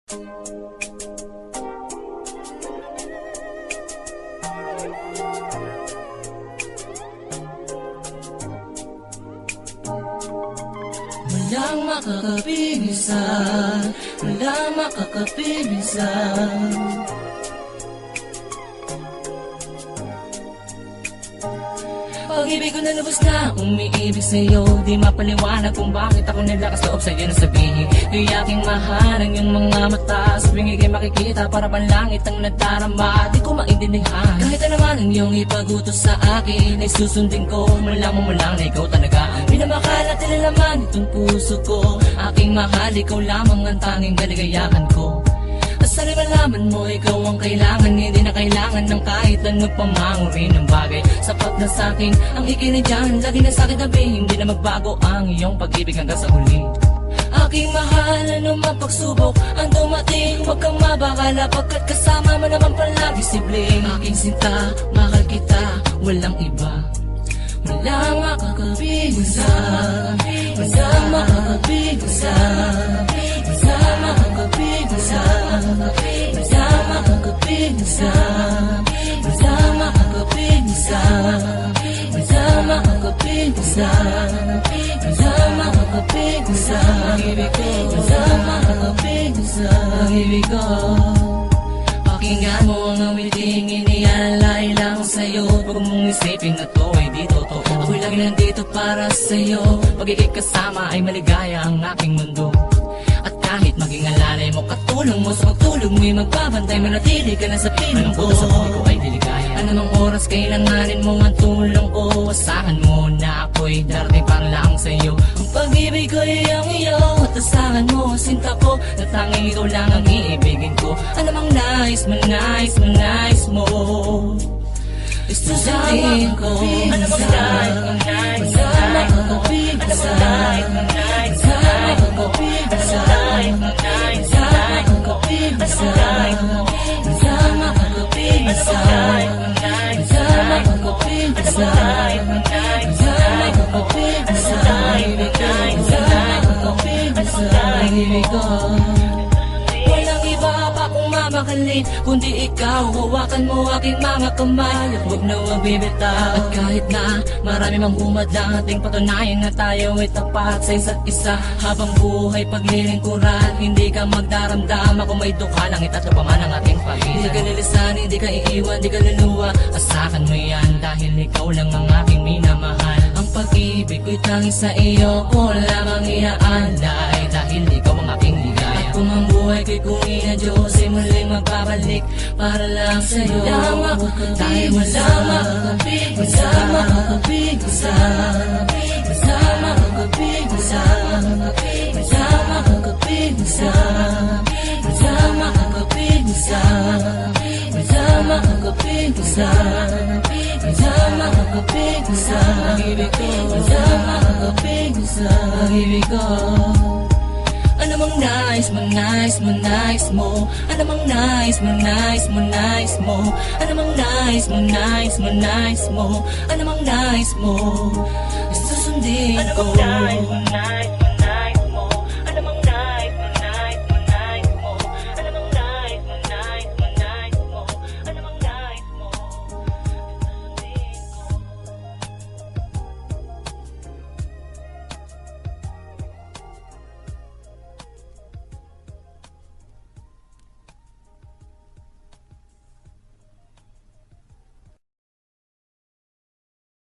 Walang makakapinisan, walang makakapinisan. Pag-ibig ko na lubos na umiibig sa'yo, di mapaliwanag kung bakit ako naglakas loob sa'yo na sabihin di aking mahal ang iyong mga mata. Sabing ikay makikita para bang langit ang nadarama. Di ko maintindihan kahit na naman ang iyong ipagutos sa akin ay susundin ko. Malaman mo lang na ikaw talaga ang minamakal at nilalaman itong puso ko. Aking mahal, ikaw lamang ang tanging kaligayahan ko. Sana malaman mo, ikaw ang kailangan. Hindi na kailangan ng kahit anong pamangurin ng bagay. Sapat na sa'kin ang ikinidyan, lagi na sa'kin tabi. Hindi na magbago ang iyong pag-ibig hanggang sa huli. Aking mahal, ano man pagsubok ang dumating, huwag kang mabakala pagkat kasama mo naman palagi sibling. Aking sinta, mahal kita, walang iba. Walang makakapigsan, walang makakapigsan, walang makakapigsan, walang makakapigsan, walang makakapigsan, walang makakapigsan, walang makakapigsan. Pag-ibig ko, walang makakapigsan. Pag-ibig ko, pakinggan mo ang awiting inialay lang sa'yo. Huwag mong isipin na to ay di totoo. Ako'y lagi nandito para sa'yo. Pag-ibig kasama ay maligaya ang aking mundo. At kahit maging alalay mo, katulong mo sa pagtulog mo'y magbabantay, manatili ka na sa piling ko. Anong sa buhay ko ay diligaya. Anumang oras kailanganin mo ang tulong ko. Asahan mo na ako'y darating para lang sa'yo. Ang pag-ibig ko ay ang iyo. At asahan mo, sinta ko, na tanging ikaw lang ang iibigin ko. Anumang nais mo, nais mo, nais mo, susundin ko. Anumang nais mo, nais mo, nais mo, anumang nais mo, nais mo, nais mo, walang iba pa kung mamahalin kundi ikaw. Hawakan mo aking mga kamay at huwag na huwag bibitaw. At kahit na marami mang humadlang, ating patunayan na tayo ay tapat sa isa't isa. Habang buhay paglilingkuran, hindi ka magdaramdam. Ako may dukha lang, itatlo pa man ang ating pag-ibig. Hindi ka lilisan, hindi ka iiwan, hindi ka luluwa. Asakan mo yan dahil ikaw lang ang aking minamahal. Ang pag-ibig ko'y tanging sa iyo ko lamang iaalay, dahil ikaw ang aking ligaya. At kung ang buhay ko'y kunin na Diyos ay muling magbabalik para lang sa'yo. Dahil walang makakapigsan, walang makakapigsan, walang makakapigsan, walang makakapigsan, walang makakapigsan, walang makakapigsan. Pag-ibig ko, walang makakapigsan. Pag-ibig ko, anumang nais mo, nais mo, nais mo, anumang nais mo, nais mo, nais mo, anumang nais mo, nais mo, nais mo, anumang nais mo, susundin ko. Anumang nais mo, nais mo,